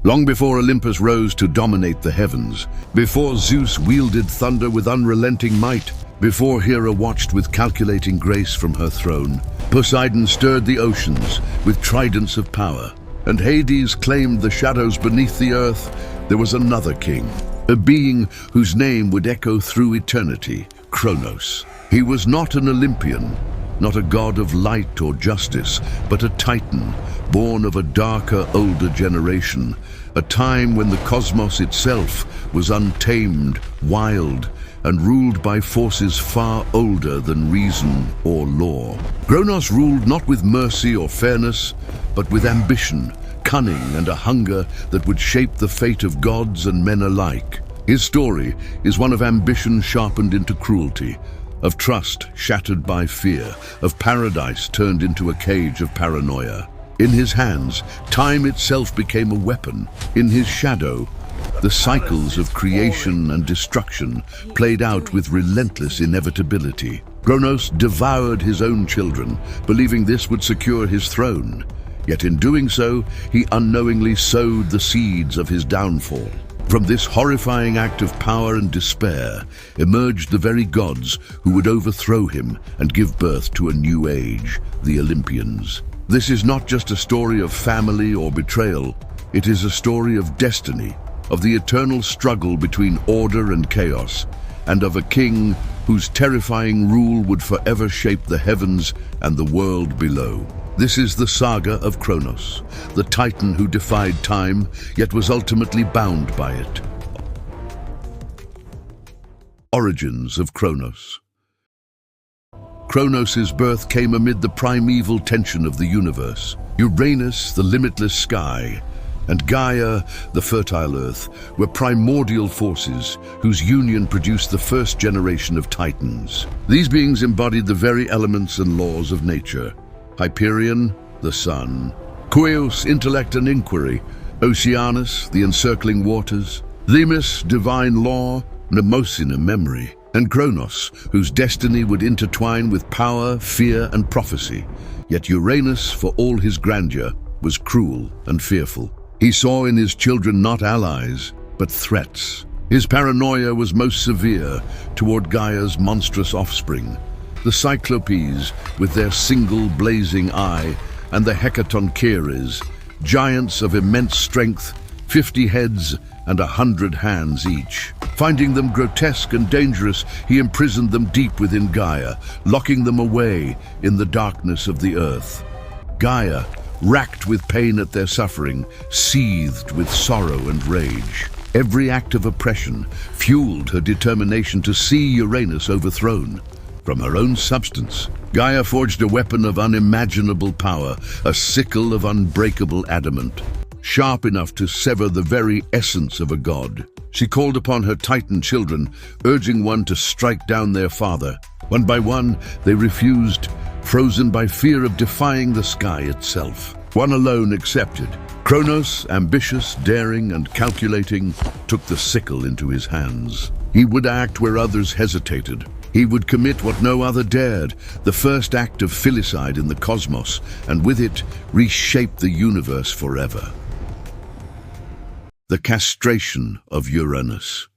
Long before Olympus rose to dominate the heavens, before Zeus wielded thunder with unrelenting might, before Hera watched with calculating grace from her throne, Poseidon stirred the oceans with tridents of power, and Hades claimed the shadows beneath the earth. There was another king, a being whose name would echo through eternity, Kronos. He was not an Olympian, not a god of light or justice, but a Titan, born of a darker, older generation, a time when the cosmos itself was untamed, wild, and ruled by forces far older than reason or law. Kronos ruled not with mercy or fairness, but with ambition, cunning, and a hunger that would shape the fate of gods and men alike. His story is one of ambition sharpened into cruelty, of trust shattered by fear, of paradise turned into a cage of paranoia. In his hands, time itself became a weapon. In his shadow, the cycles of creation and destruction played out with relentless inevitability. Kronos devoured his own children, believing this would secure his throne. Yet in doing so, he unknowingly sowed the seeds of his downfall. From this horrifying act of power and despair emerged the very gods who would overthrow him and give birth to a new age, the Olympians. This is not just a story of family or betrayal. It is a story of destiny, of the eternal struggle between order and chaos, and of a king whose terrifying rule would forever shape the heavens and the world below. This is the saga of Kronos, the Titan who defied time, yet was ultimately bound by it. Origins of Kronos. Kronos' birth came amid the primeval tension of the universe. Uranus, the limitless sky, and Gaia, the fertile earth, were primordial forces whose union produced the first generation of Titans. These beings embodied the very elements and laws of nature. Hyperion, the sun; Queos, intellect and inquiry; Oceanus, the encircling waters; Themis, divine law; Mnemosyne, memory; and Kronos, whose destiny would intertwine with power, fear, and prophecy. Yet Uranus, for all his grandeur, was cruel and fearful. He saw in his children not allies, but threats. His paranoia was most severe toward Gaia's monstrous offspring, the Cyclopes with their single blazing eye, and the Hecatoncheires, giants of immense strength, 50 heads and 100 hands each. Finding them grotesque and dangerous, he imprisoned them deep within Gaia, locking them away in the darkness of the earth. Gaia, racked with pain at their suffering, seethed with sorrow and rage. Every act of oppression fueled her determination to see Uranus overthrown. From her own substance, Gaia forged a weapon of unimaginable power, a sickle of unbreakable adamant, sharp enough to sever the very essence of a god. She called upon her Titan children, urging one to strike down their father. One by one, they refused, frozen by fear of defying the sky itself. One alone accepted. Kronos, ambitious, daring, and calculating, took the sickle into his hands. He would act where others hesitated. He would commit what no other dared, the first act of filicide in the cosmos, and with it, reshape the universe forever. The Castration of Uranus.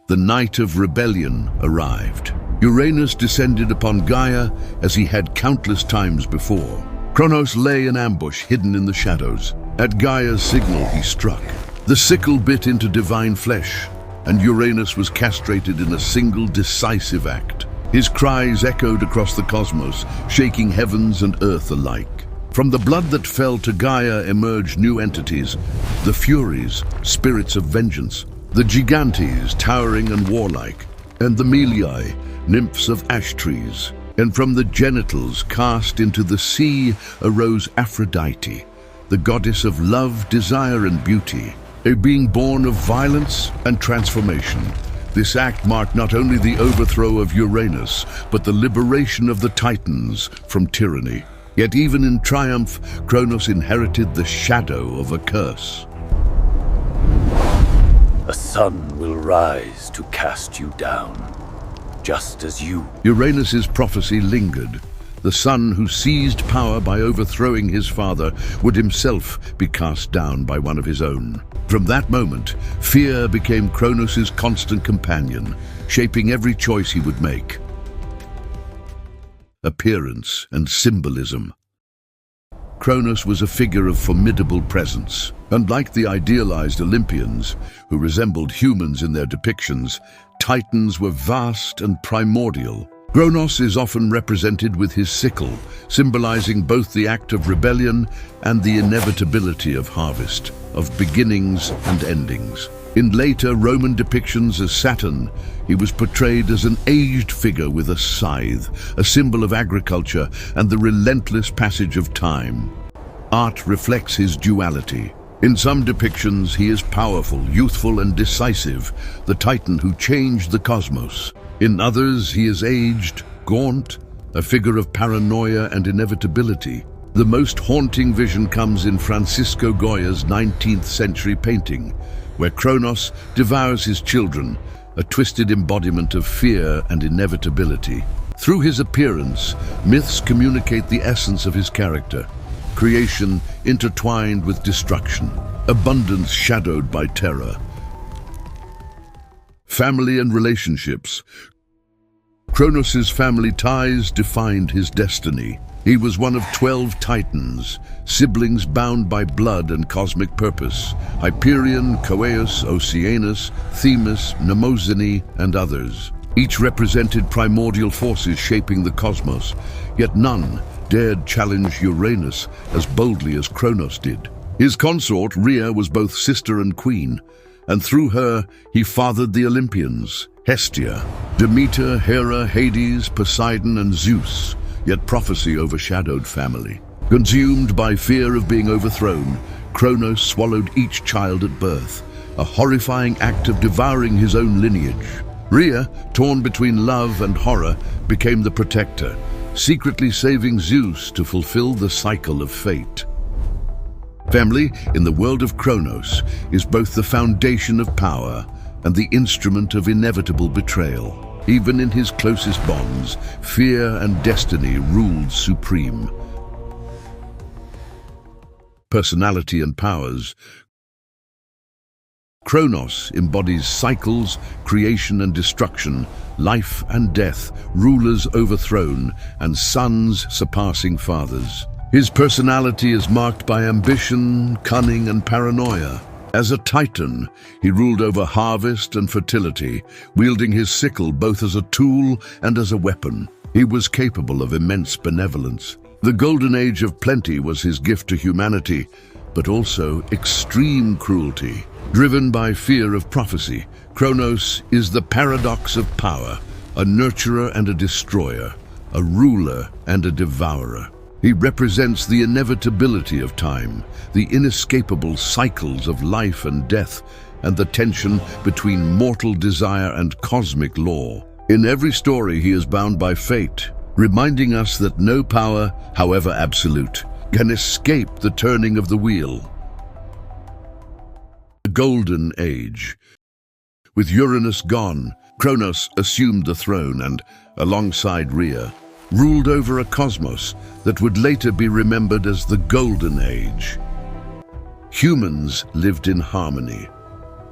The night of rebellion arrived. Uranus descended upon Gaia as he had countless times before. Kronos lay in ambush, hidden in the shadows. At Gaia's signal, he struck. The sickle bit into divine flesh, and Uranus was castrated in a single decisive act. His cries echoed across the cosmos, shaking heavens and earth alike. From the blood that fell to Gaia emerged new entities, the Furies, spirits of vengeance, the Gigantes, towering and warlike, and the Meliae, nymphs of ash trees. And from the genitals cast into the sea arose Aphrodite, the goddess of love, desire, and beauty, a being born of violence and transformation. This act marked not only the overthrow of Uranus, but the liberation of the Titans from tyranny. Yet even in triumph, Kronos inherited the shadow of a curse. A sun will rise to cast you down, just as you. Uranus's prophecy lingered. The son who seized power by overthrowing his father would himself be cast down by one of his own. From that moment, fear became Kronos' constant companion, shaping every choice he would make. Appearance and symbolism. Kronos was a figure of formidable presence. Unlike the idealized Olympians, who resembled humans in their depictions, Titans were vast and primordial. Kronos is often represented with his sickle, symbolizing both the act of rebellion and the inevitability of harvest, of beginnings and endings. In later Roman depictions as Saturn, he was portrayed as an aged figure with a scythe, a symbol of agriculture and the relentless passage of time. Art reflects his duality. In some depictions, he is powerful, youthful, and decisive, the Titan who changed the cosmos. In others, he is aged, gaunt, a figure of paranoia and inevitability. The most haunting vision comes in Francisco Goya's 19th century painting, where Kronos devours his children, a twisted embodiment of fear and inevitability. Through his appearance, myths communicate the essence of his character. Creation intertwined with destruction, abundance shadowed by terror. Family and relationships. Kronos' family ties defined his destiny. He was one of 12 Titans, siblings bound by blood and cosmic purpose: Hyperion, Coeus, Oceanus, Themis, Mnemosyne, and others. Each represented primordial forces shaping the cosmos, yet none dared challenge Uranus as boldly as Kronos did. His consort, Rhea, was both sister and queen, and through her he fathered the Olympians: Hestia, Demeter, Hera, Hades, Poseidon, and Zeus. Yet prophecy overshadowed family. Consumed by fear of being overthrown, Kronos swallowed each child at birth, a horrifying act of devouring his own lineage. Rhea, torn between love and horror, became the protector, secretly saving Zeus to fulfill the cycle of fate. Family, in the world of Kronos, is both the foundation of power and the instrument of inevitable betrayal. Even in his closest bonds, fear and destiny ruled supreme. Personality and powers. Kronos embodies cycles, creation and destruction, life and death, rulers overthrown, and sons surpassing fathers. His personality is marked by ambition, cunning, and paranoia. As a Titan, he ruled over harvest and fertility, wielding his sickle both as a tool and as a weapon. He was capable of immense benevolence. The golden age of plenty was his gift to humanity, but also extreme cruelty. Driven by fear of prophecy, Kronos is the paradox of power, a nurturer and a destroyer, a ruler and a devourer. He represents the inevitability of time, the inescapable cycles of life and death, and the tension between mortal desire and cosmic law. In every story he is bound by fate, reminding us that no power, however absolute, can escape the turning of the wheel. The Golden Age. With Uranus gone, Kronos assumed the throne and, alongside Rhea, ruled over a cosmos that would later be remembered as the Golden Age. Humans lived in harmony,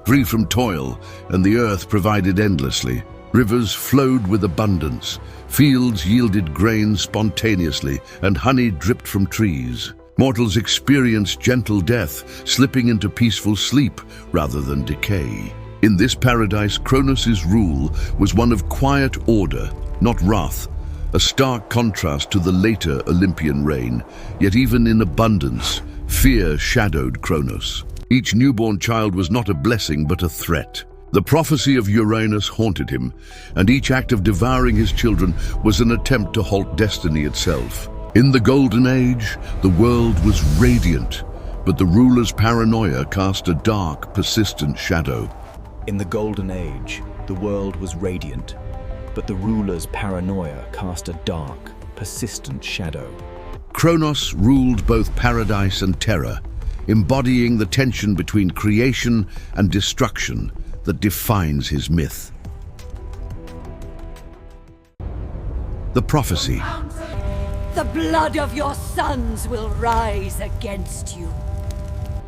free from toil, and the earth provided endlessly. Rivers flowed with abundance, fields yielded grain spontaneously, and honey dripped from trees. Mortals experienced gentle death, slipping into peaceful sleep rather than decay. In this paradise, Kronos' rule was one of quiet order, not wrath, a stark contrast to the later Olympian reign. Yet even in abundance, fear shadowed Kronos. Each newborn child was not a blessing but a threat. The prophecy of Uranus haunted him, and each act of devouring his children was an attempt to halt destiny itself. In the Golden Age, the world was radiant, but the ruler's paranoia cast a dark, persistent shadow. In the Golden Age, the world was radiant, but the ruler's paranoia cast a dark, persistent shadow. Kronos ruled both paradise and terror, embodying the tension between creation and destruction that defines his myth. The prophecy. The blood of your sons will rise against you.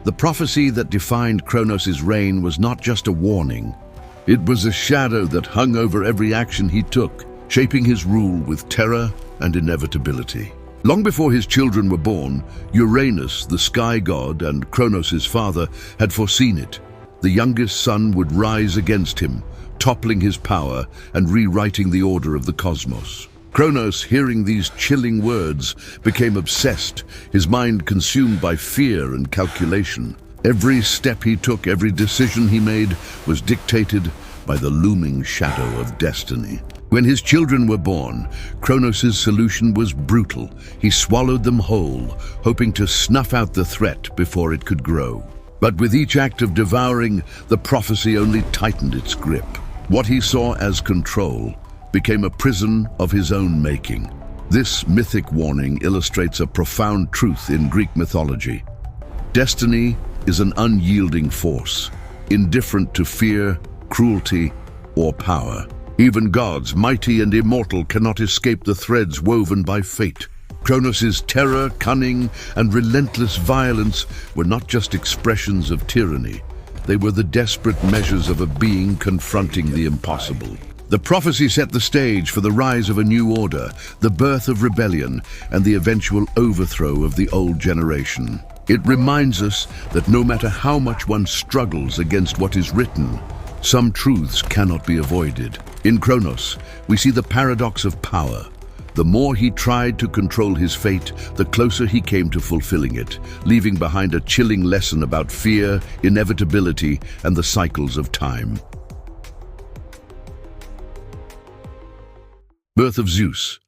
The prophecy that defined Kronos' reign was not just a warning. It was a shadow that hung over every action he took, shaping his rule with terror and inevitability. Long before his children were born, Uranus, the sky god and Kronos' father, had foreseen it. The youngest son would rise against him, toppling his power and rewriting the order of the cosmos. Kronos, hearing these chilling words, became obsessed, his mind consumed by fear and calculation. Every step he took, every decision he made, was dictated by the looming shadow of destiny. When his children were born, Kronos' solution was brutal. He swallowed them whole, hoping to snuff out the threat before it could grow. But with each act of devouring, the prophecy only tightened its grip. What he saw as control became a prison of his own making. This mythic warning illustrates a profound truth in Greek mythology. Destiny is an unyielding force, indifferent to fear, cruelty, or power. Even gods, mighty and immortal, cannot escape the threads woven by fate. Kronos' terror, cunning, and relentless violence were not just expressions of tyranny. They were the desperate measures of a being confronting the impossible. The prophecy set the stage for the rise of a new order, the birth of rebellion, and the eventual overthrow of the old generation. It reminds us that no matter how much one struggles against what is written, some truths cannot be avoided. In Kronos, we see the paradox of power. The more he tried to control his fate, the closer he came to fulfilling it, leaving behind a chilling lesson about fear, inevitability, and the cycles of time. Birth of Zeus.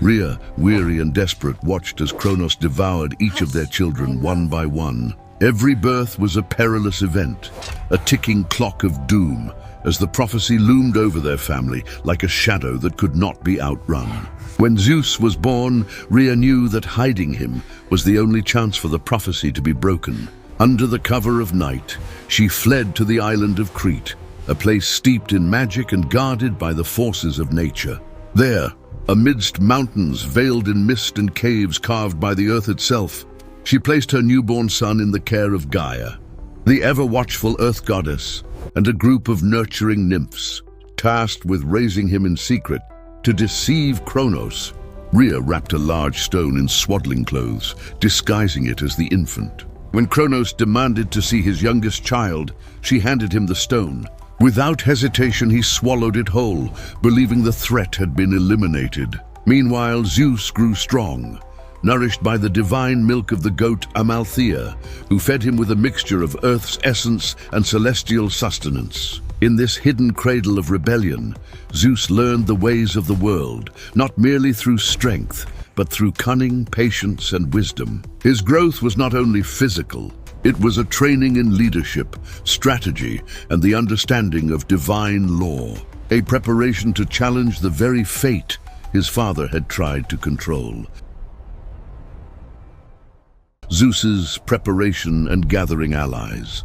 Rhea, weary and desperate, watched as Kronos devoured each of their children one by one. Every birth was a perilous event, a ticking clock of doom, as the prophecy loomed over their family like a shadow that could not be outrun. When Zeus was born, Rhea knew that hiding him was the only chance for the prophecy to be broken. Under the cover of night, she fled to the island of Crete, a place steeped in magic and guarded by the forces of nature. There, amidst mountains veiled in mist and caves carved by the earth itself, she placed her newborn son in the care of Gaia, the ever-watchful earth goddess, and a group of nurturing nymphs, tasked with raising him in secret. To deceive Kronos, Rhea wrapped a large stone in swaddling clothes, disguising it as the infant. When Kronos demanded to see his youngest child, she handed him the stone. Without hesitation, he swallowed it whole, believing the threat had been eliminated. Meanwhile, Zeus grew strong, nourished by the divine milk of the goat Amalthea, who fed him with a mixture of Earth's essence and celestial sustenance. In this hidden cradle of rebellion, Zeus learned the ways of the world, not merely through strength, but through cunning, patience, and wisdom. His growth was not only physical, it was a training in leadership, strategy, and the understanding of divine law, a preparation to challenge the very fate his father had tried to control. Zeus's preparation and gathering allies.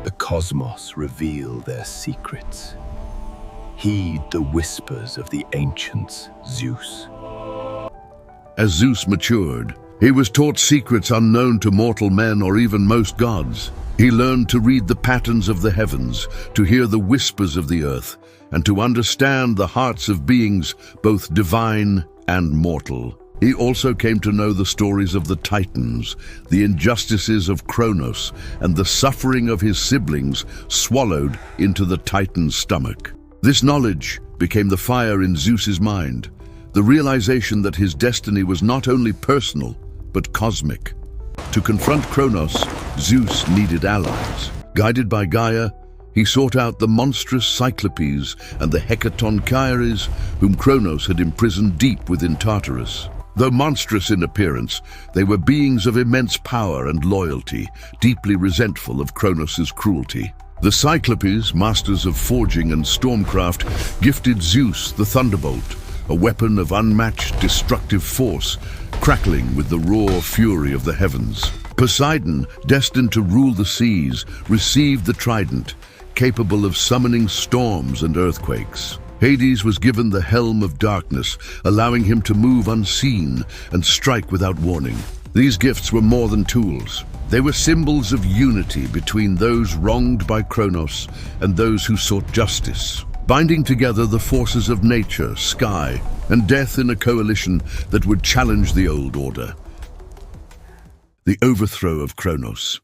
The cosmos reveal their secrets. Heed the whispers of the ancients, Zeus. As Zeus matured, he was taught secrets unknown to mortal men or even most gods. He learned to read the patterns of the heavens, to hear the whispers of the earth, and to understand the hearts of beings both divine and mortal. He also came to know the stories of the Titans, the injustices of Kronos, and the suffering of his siblings swallowed into the Titan's stomach. This knowledge became the fire in Zeus's mind, the realization that his destiny was not only personal, but cosmic. To confront Kronos, Zeus needed allies. Guided by Gaia, he sought out the monstrous Cyclopes and the Hecatonchires, whom Kronos had imprisoned deep within Tartarus. Though monstrous in appearance, they were beings of immense power and loyalty, deeply resentful of Kronos' cruelty. The Cyclopes, masters of forging and stormcraft, gifted Zeus the thunderbolt, a weapon of unmatched destructive force, crackling with the raw fury of the heavens. Poseidon, destined to rule the seas, received the trident, capable of summoning storms and earthquakes. Hades was given the helm of darkness, allowing him to move unseen and strike without warning. These gifts were more than tools. They were symbols of unity between those wronged by Kronos and those who sought justice, binding together the forces of nature, sky, and death in a coalition that would challenge the old order. The overthrow of Kronos.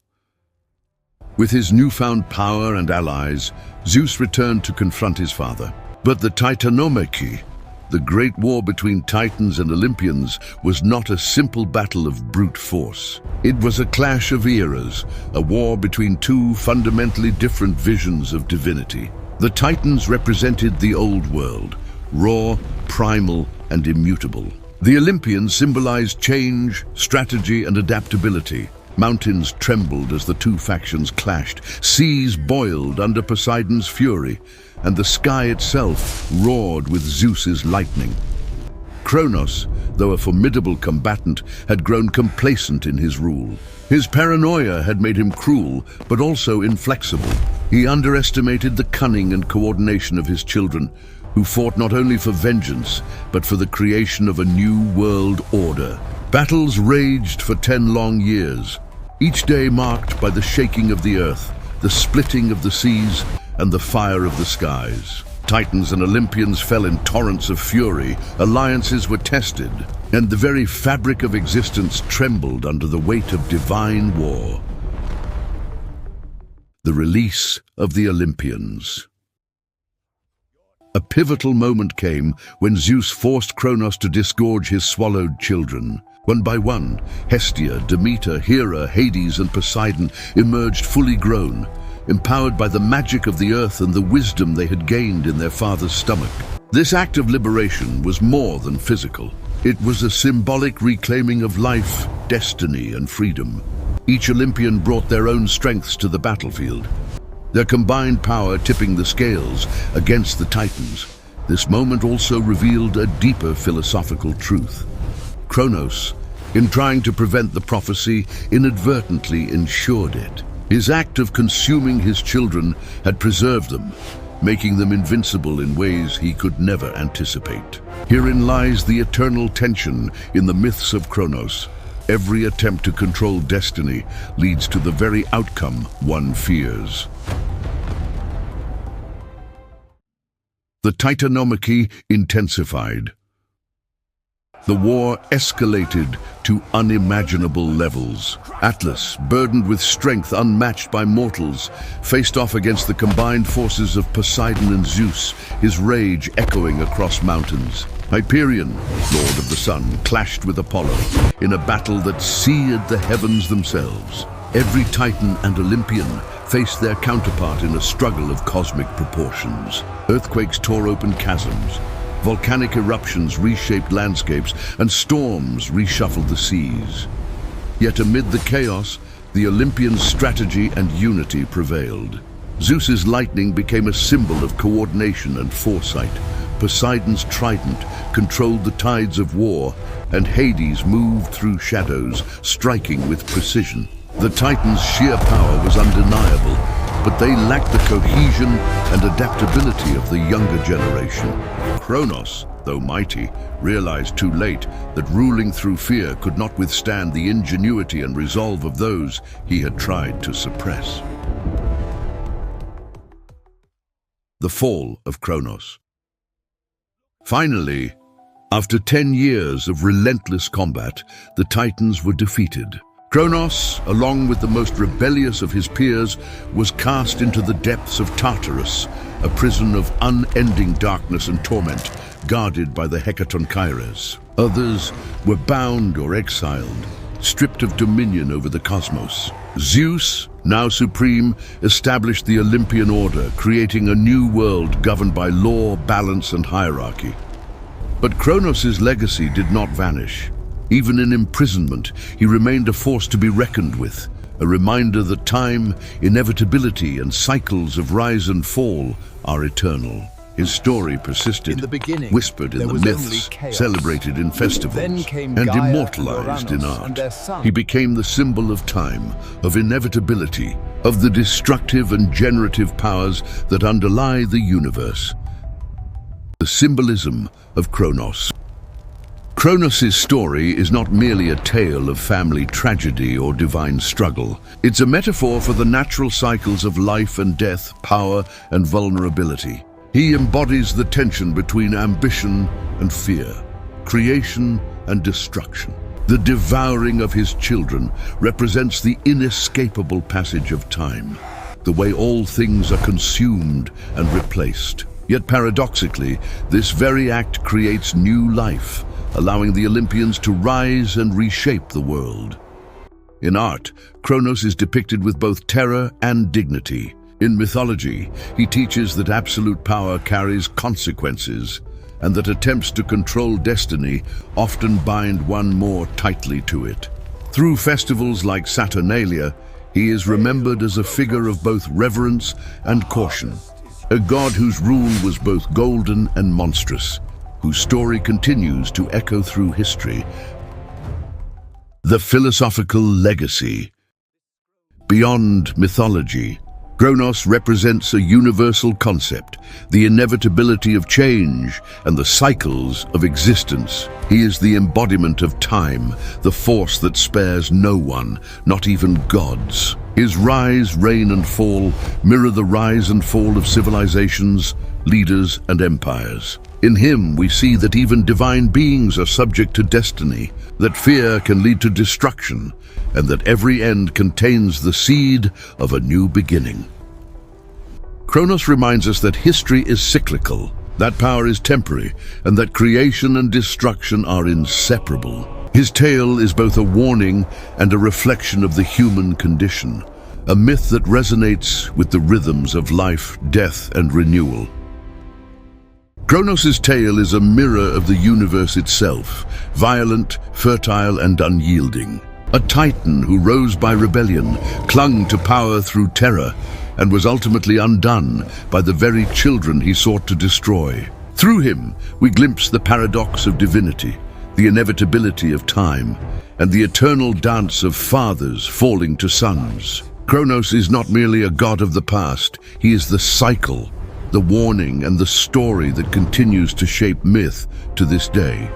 With his newfound power and allies, Zeus returned to confront his father. But the Titanomachy, the great war between Titans and Olympians, was not a simple battle of brute force. It was a clash of eras, a war between two fundamentally different visions of divinity. The Titans represented the old world, raw, primal, and immutable. The Olympians symbolized change, strategy, and adaptability. Mountains trembled as the two factions clashed, seas boiled under Poseidon's fury, and the sky itself roared with Zeus's lightning. Kronos, though a formidable combatant, had grown complacent in his rule. His paranoia had made him cruel, but also inflexible. He underestimated the cunning and coordination of his children, who fought not only for vengeance, but for the creation of a new world order. Battles raged for 10 long years, each day marked by the shaking of the earth, the splitting of the seas, and the fire of the skies. Titans and Olympians fell in torrents of fury, alliances were tested, and the very fabric of existence trembled under the weight of divine war. The release of the Olympians. A pivotal moment came when Zeus forced Kronos to disgorge his swallowed children. One by one, Hestia, Demeter, Hera, Hades, and Poseidon emerged fully grown, empowered by the magic of the earth and the wisdom they had gained in their father's stomach. This act of liberation was more than physical. It was a symbolic reclaiming of life, destiny, and freedom. Each Olympian brought their own strengths to the battlefield, their combined power tipping the scales against the Titans. This moment also revealed a deeper philosophical truth. Kronos, in trying to prevent the prophecy, inadvertently ensured it. His act of consuming his children had preserved them, making them invincible in ways he could never anticipate. Herein lies the eternal tension in the myths of Kronos. Every attempt to control destiny leads to the very outcome one fears. The Titanomachy intensified. The war escalated to unimaginable levels. Atlas, burdened with strength unmatched by mortals, faced off against the combined forces of Poseidon and Zeus, his rage echoing across mountains. Hyperion, lord of the sun, clashed with Apollo in a battle that seared the heavens themselves. Every Titan and Olympian faced their counterpart in a struggle of cosmic proportions. Earthquakes tore open chasms. Volcanic eruptions reshaped landscapes, and storms reshuffled the seas. Yet amid the chaos, the Olympians' strategy and unity prevailed. Zeus's lightning became a symbol of coordination and foresight. Poseidon's trident controlled the tides of war, and Hades moved through shadows, striking with precision. The Titans' sheer power was undeniable, but they lacked the cohesion and adaptability of the younger generation. Kronos, though mighty, realized too late that ruling through fear could not withstand the ingenuity and resolve of those he had tried to suppress. The fall of Kronos. Finally, after 10 years of relentless combat, the Titans were defeated. Kronos, along with the most rebellious of his peers, was cast into the depths of Tartarus, a prison of unending darkness and torment, guarded by the Hecatonchires. Others were bound or exiled, stripped of dominion over the cosmos. Zeus, now supreme, established the Olympian order, creating a new world governed by law, balance, and hierarchy. But Kronos' legacy did not vanish. Even in imprisonment, he remained a force to be reckoned with, a reminder that time, inevitability, and cycles of rise and fall are eternal. His story persisted, In the beginning, whispered in there the was only myths, chaos. celebrated in festivals, Then came and Gaia and immortalized in Uranus and their art. son. He became the symbol of time, of inevitability, of the destructive and generative powers that underlie the universe. The symbolism of Kronos. Kronos' story is not merely a tale of family tragedy or divine struggle. It's a metaphor for the natural cycles of life and death, power and vulnerability. He embodies the tension between ambition and fear, creation and destruction. The devouring of his children represents the inescapable passage of time, the way all things are consumed and replaced. Yet paradoxically, this very act creates new life, allowing the Olympians to rise and reshape the world. In art, Kronos is depicted with both terror and dignity. In mythology, he teaches that absolute power carries consequences, and that attempts to control destiny often bind one more tightly to it. Through festivals like Saturnalia, he is remembered as a figure of both reverence and caution, a god whose rule was both golden and monstrous, whose story continues to echo through history. The philosophical legacy. Beyond mythology, Kronos represents a universal concept, the inevitability of change and the cycles of existence. He is the embodiment of time, the force that spares no one, not even gods. His rise, reign and fall mirror the rise and fall of civilizations, leaders and empires. In him we see that even divine beings are subject to destiny, that fear can lead to destruction, and that every end contains the seed of a new beginning. Kronos reminds us that history is cyclical, that power is temporary, and that creation and destruction are inseparable. His tale is both a warning and a reflection of the human condition, a myth that resonates with the rhythms of life, death, and renewal. Kronos' tale is a mirror of the universe itself, violent, fertile, and unyielding. A titan who rose by rebellion, clung to power through terror, and was ultimately undone by the very children he sought to destroy. Through him, we glimpse the paradox of divinity, the inevitability of time, and the eternal dance of fathers falling to sons. Kronos is not merely a god of the past, he is the cycle, the warning and the story that continues to shape myth to this day.